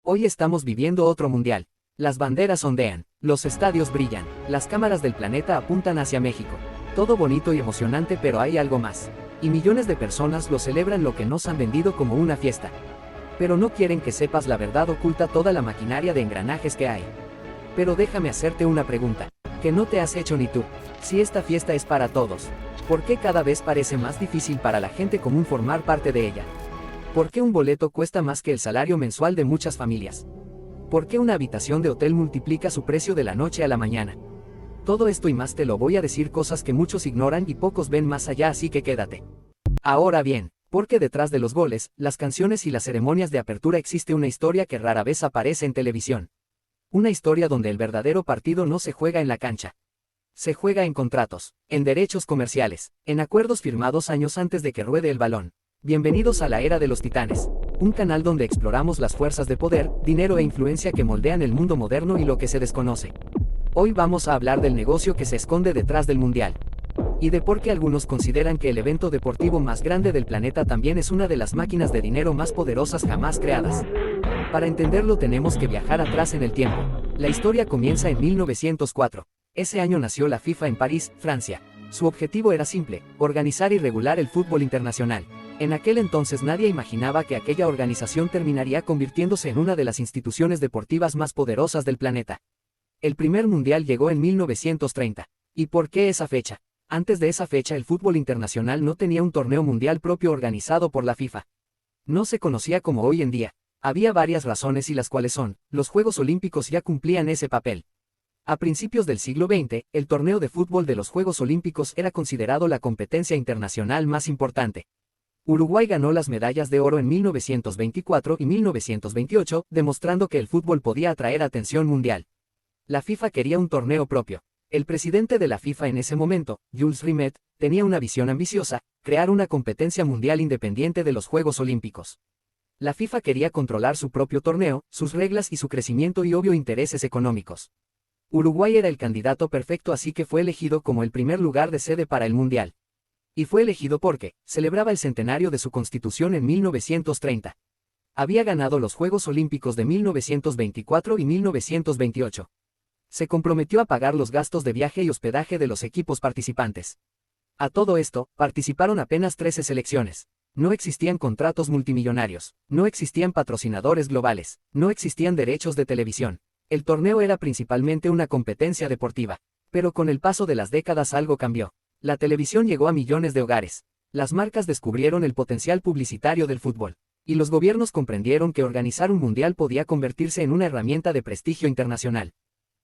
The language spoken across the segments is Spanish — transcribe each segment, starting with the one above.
Hoy estamos viviendo otro mundial. Las banderas ondean, los estadios brillan, las cámaras del planeta apuntan hacia México. Todo bonito y emocionante, pero hay algo más. Y millones de personas lo celebran, lo que nos han vendido como una fiesta. Pero no quieren que sepas la verdad oculta, toda la maquinaria de engranajes que hay. Pero déjame hacerte una pregunta, que no te has hecho ni tú. Si esta fiesta es para todos, ¿por qué cada vez parece más difícil para la gente común formar parte de ella? ¿Por qué un boleto cuesta más que el salario mensual de muchas familias? ¿Por qué una habitación de hotel multiplica su precio de la noche a la mañana? Todo esto y más te lo voy a decir, cosas que muchos ignoran y pocos ven más allá, así que quédate. Ahora bien, porque detrás de los goles, las canciones y las ceremonias de apertura existe una historia que rara vez aparece en televisión. Una historia donde el verdadero partido no se juega en la cancha. Se juega en contratos, en derechos comerciales, en acuerdos firmados años antes de que ruede el balón. Bienvenidos a la era de los titanes, un canal donde exploramos las fuerzas de poder, dinero e influencia que moldean el mundo moderno y lo que se desconoce. Hoy vamos a hablar del negocio que se esconde detrás del mundial. Y de por qué algunos consideran que el evento deportivo más grande del planeta también es una de las máquinas de dinero más poderosas jamás creadas. Para entenderlo tenemos que viajar atrás en el tiempo. La historia comienza en 1904. Ese año nació la FIFA en París, Francia. Su objetivo era simple: organizar y regular el fútbol internacional. En aquel entonces nadie imaginaba que aquella organización terminaría convirtiéndose en una de las instituciones deportivas más poderosas del planeta. El primer mundial llegó en 1930. ¿Y por qué esa fecha? Antes de esa fecha el fútbol internacional no tenía un torneo mundial propio organizado por la FIFA. No se conocía como hoy en día. Había varias razones, y las cuales son: los Juegos Olímpicos ya cumplían ese papel. A principios del siglo XX, el torneo de fútbol de los Juegos Olímpicos era considerado la competencia internacional más importante. Uruguay ganó las medallas de oro en 1924 y 1928, demostrando que el fútbol podía atraer atención mundial. La FIFA quería un torneo propio. El presidente de la FIFA en ese momento, Jules Rimet, tenía una visión ambiciosa: crear una competencia mundial independiente de los Juegos Olímpicos. La FIFA quería controlar su propio torneo, sus reglas y su crecimiento, y obvio intereses económicos. Uruguay era el candidato perfecto, así que fue elegido como el primer lugar de sede para el mundial. Y fue elegido porque celebraba el centenario de su constitución en 1930. Había ganado los Juegos Olímpicos de 1924 y 1928. Se comprometió a pagar los gastos de viaje y hospedaje de los equipos participantes. A todo esto, participaron apenas 13 selecciones. No existían contratos multimillonarios, no existían patrocinadores globales, no existían derechos de televisión. El torneo era principalmente una competencia deportiva. Pero con el paso de las décadas algo cambió. La televisión llegó a millones de hogares. Las marcas descubrieron el potencial publicitario del fútbol. Y los gobiernos comprendieron que organizar un mundial podía convertirse en una herramienta de prestigio internacional.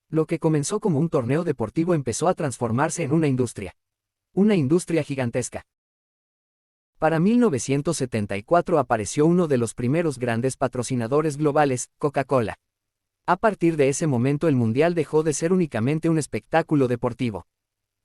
Lo que comenzó como un torneo deportivo empezó a transformarse en una industria. Una industria gigantesca. Para 1974 apareció uno de los primeros grandes patrocinadores globales, Coca-Cola. A partir de ese momento el mundial dejó de ser únicamente un espectáculo deportivo.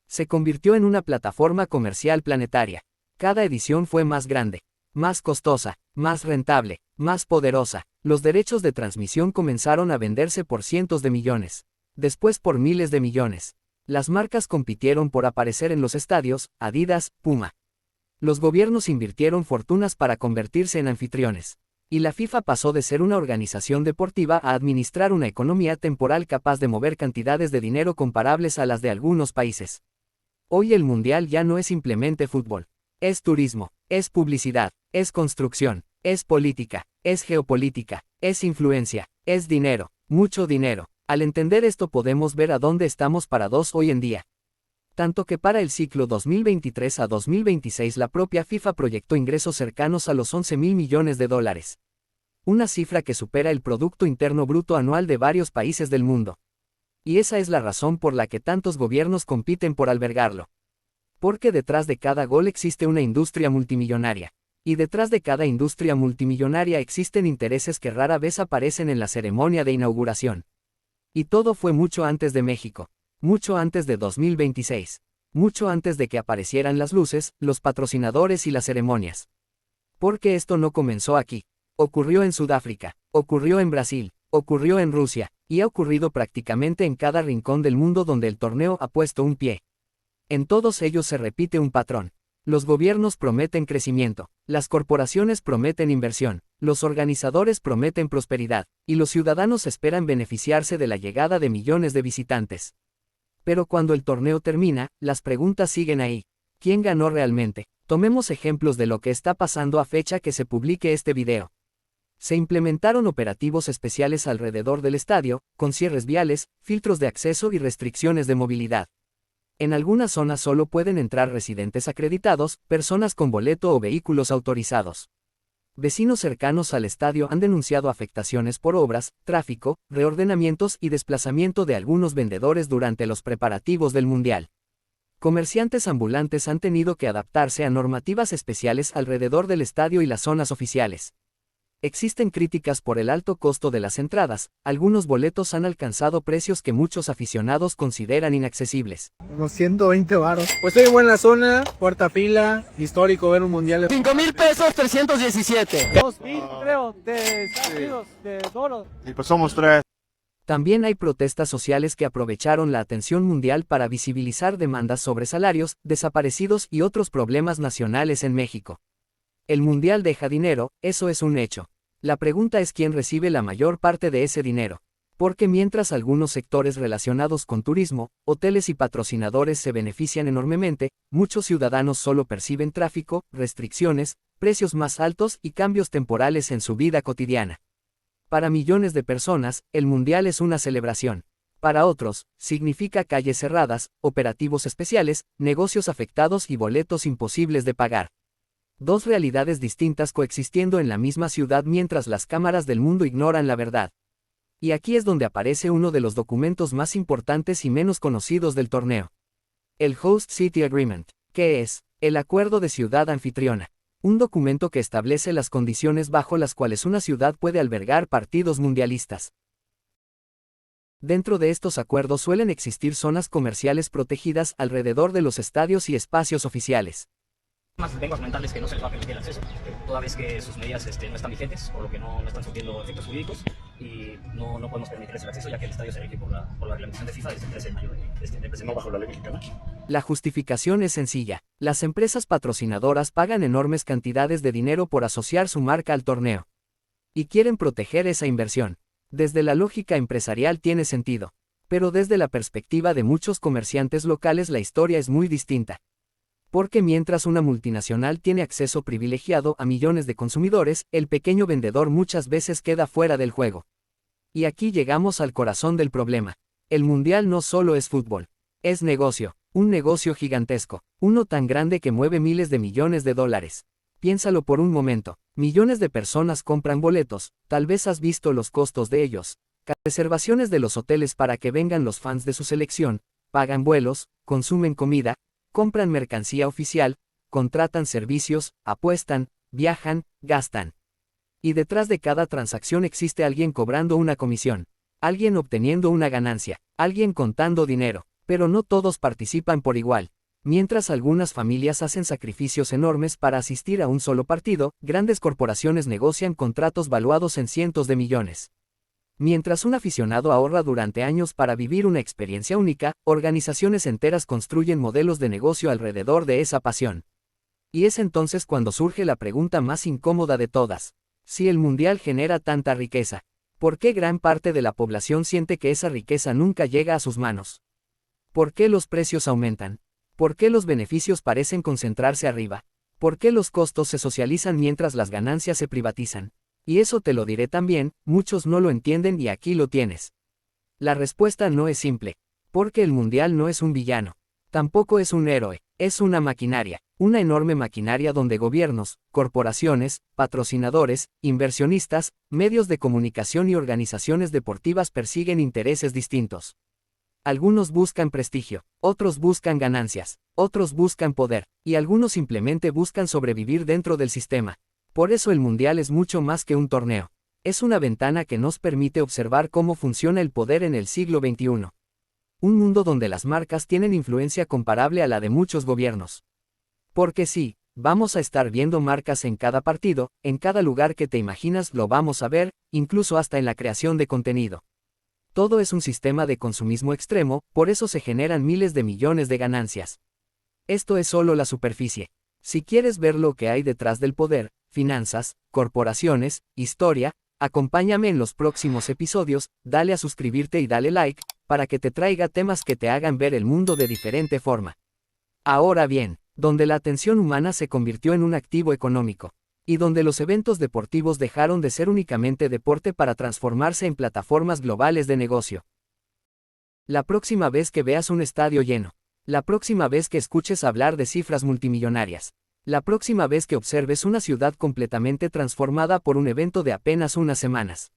Se convirtió en una plataforma comercial planetaria. Cada edición fue más grande, más costosa, más rentable, más poderosa. Los derechos de transmisión comenzaron a venderse por cientos de millones, después por miles de millones. Las marcas compitieron por aparecer en los estadios: Adidas, Puma. Los gobiernos invirtieron fortunas para convertirse en anfitriones. Y la FIFA pasó de ser una organización deportiva a administrar una economía temporal capaz de mover cantidades de dinero comparables a las de algunos países. Hoy el mundial ya no es simplemente fútbol. Es turismo, es publicidad, es construcción, es política, es geopolítica, es influencia, es dinero, mucho dinero. Al entender esto podemos ver a dónde estamos parados hoy en día. Tanto que para el ciclo 2023 a 2026 la propia FIFA proyectó ingresos cercanos a los 11.000 millones de dólares. Una cifra que supera el Producto Interno Bruto anual de varios países del mundo. Y esa es la razón por la que tantos gobiernos compiten por albergarlo. Porque detrás de cada gol existe una industria multimillonaria. Y detrás de cada industria multimillonaria existen intereses que rara vez aparecen en la ceremonia de inauguración. Y todo fue mucho antes de México. Mucho antes de 2026. Mucho antes de que aparecieran las luces, los patrocinadores y las ceremonias. Porque esto no comenzó aquí. Ocurrió en Sudáfrica, ocurrió en Brasil, ocurrió en Rusia, y ha ocurrido prácticamente en cada rincón del mundo donde el torneo ha puesto un pie. En todos ellos se repite un patrón. Los gobiernos prometen crecimiento, las corporaciones prometen inversión, Los organizadores prometen prosperidad, y los ciudadanos esperan beneficiarse de la llegada de millones de visitantes. Pero cuando el torneo termina, las preguntas siguen ahí. ¿Quién ganó realmente? Tomemos ejemplos de lo que está pasando a fecha que se publique este video. Se implementaron operativos especiales alrededor del estadio, con cierres viales, filtros de acceso y restricciones de movilidad. En algunas zonas solo pueden entrar residentes acreditados, personas con boleto o vehículos autorizados. Vecinos cercanos al estadio han denunciado afectaciones por obras, tráfico, reordenamientos y desplazamiento de algunos vendedores durante los preparativos del Mundial. Comerciantes ambulantes han tenido que adaptarse a normativas especiales alrededor del estadio y las zonas oficiales. Existen críticas por el alto costo de las entradas, algunos boletos han alcanzado precios que muchos aficionados consideran inaccesibles. Unos 120 varos. Pues estoy en buena zona, cuarta fila, histórico ver un mundial. 5,000 pesos, 317. 2,000 creo, de Estados Unidos, de dólares. Y pues somos 3. También hay protestas sociales que aprovecharon la atención mundial para visibilizar demandas sobre salarios, desaparecidos y otros problemas nacionales en México. El mundial deja dinero, eso es un hecho. La pregunta es quién recibe la mayor parte de ese dinero. Porque mientras algunos sectores relacionados con turismo, hoteles y patrocinadores se benefician enormemente, muchos ciudadanos solo perciben tráfico, restricciones, precios más altos y cambios temporales en su vida cotidiana. Para millones de personas, el mundial es una celebración. Para otros, significa calles cerradas, operativos especiales, negocios afectados y boletos imposibles de pagar. Dos realidades distintas coexistiendo en la misma ciudad mientras las cámaras del mundo ignoran la verdad. Y aquí es donde aparece uno de los documentos más importantes y menos conocidos del torneo. El Host City Agreement, que es el Acuerdo de Ciudad Anfitriona. Un documento que establece las condiciones bajo las cuales una ciudad puede albergar partidos mundialistas. Dentro de estos acuerdos suelen existir zonas comerciales protegidas alrededor de los estadios y espacios oficiales. Vengo a comentarles que no se les va a permitir el acceso, toda vez que sus medidas no están vigentes, por lo que no están surtiendo efectos jurídicos y no podemos permitirles el acceso ya que el estadio se rige por la reglamentación de FIFA desde el 13 de mayo de este presente. No bajo la ley mexicana. La justificación es sencilla. Las empresas patrocinadoras pagan enormes cantidades de dinero por asociar su marca al torneo. Y quieren proteger esa inversión. Desde la lógica empresarial tiene sentido. Pero desde la perspectiva de muchos comerciantes locales la historia es muy distinta. Porque mientras una multinacional tiene acceso privilegiado a millones de consumidores, el pequeño vendedor muchas veces queda fuera del juego. Y aquí llegamos al corazón del problema. El mundial no solo es fútbol. Es negocio, un negocio gigantesco, uno tan grande que mueve miles de millones de dólares. Piénsalo por un momento, millones de personas compran boletos, tal vez has visto los costos de ellos. Reservaciones de los hoteles para que vengan los fans de su selección, pagan vuelos, consumen comida, compran mercancía oficial, contratan servicios, apuestan, viajan, gastan. Y detrás de cada transacción existe alguien cobrando una comisión, alguien obteniendo una ganancia, alguien contando dinero, pero no todos participan por igual. Mientras algunas familias hacen sacrificios enormes para asistir a un solo partido, grandes corporaciones negocian contratos valuados en cientos de millones. Mientras un aficionado ahorra durante años para vivir una experiencia única, organizaciones enteras construyen modelos de negocio alrededor de esa pasión. Y es entonces cuando surge la pregunta más incómoda de todas. Si el mundial genera tanta riqueza, ¿por qué gran parte de la población siente que esa riqueza nunca llega a sus manos? ¿Por qué los precios aumentan? ¿Por qué los beneficios parecen concentrarse arriba? ¿Por qué los costos se socializan mientras las ganancias se privatizan? Y eso te lo diré también, muchos no lo entienden y aquí lo tienes. La respuesta no es simple. Porque el mundial no es un villano. Tampoco es un héroe, es una maquinaria. Una enorme maquinaria donde gobiernos, corporaciones, patrocinadores, inversionistas, medios de comunicación y organizaciones deportivas persiguen intereses distintos. Algunos buscan prestigio, otros buscan ganancias, otros buscan poder, y algunos simplemente buscan sobrevivir dentro del sistema. Por eso el mundial es mucho más que un torneo. Es una ventana que nos permite observar cómo funciona el poder en el siglo XXI. Un mundo donde las marcas tienen influencia comparable a la de muchos gobiernos. Porque sí, vamos a estar viendo marcas en cada partido, en cada lugar que te imaginas lo vamos a ver, incluso hasta en la creación de contenido. Todo es un sistema de consumismo extremo, por eso se generan miles de millones de ganancias. Esto es solo la superficie. Si quieres ver lo que hay detrás del poder, finanzas, corporaciones, historia. Acompáñame en los próximos episodios, dale a suscribirte y dale like, para que te traiga temas que te hagan ver el mundo de diferente forma. Ahora bien, donde la atención humana se convirtió en un activo económico, y donde los eventos deportivos dejaron de ser únicamente deporte para transformarse en plataformas globales de negocio. La próxima vez que veas un estadio lleno, la próxima vez que escuches hablar de cifras multimillonarias, la próxima vez que observes una ciudad completamente transformada por un evento de apenas unas semanas,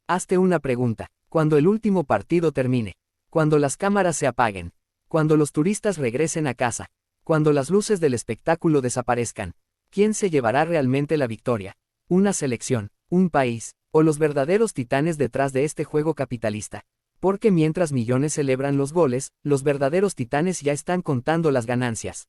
hazte una pregunta: cuando el último partido termine, cuando las cámaras se apaguen, cuando los turistas regresen a casa, cuando las luces del espectáculo desaparezcan, ¿quién se llevará realmente la victoria? ¿Una selección, un país, o los verdaderos titanes detrás de este juego capitalista? Porque mientras millones celebran los goles, los verdaderos titanes ya están contando las ganancias.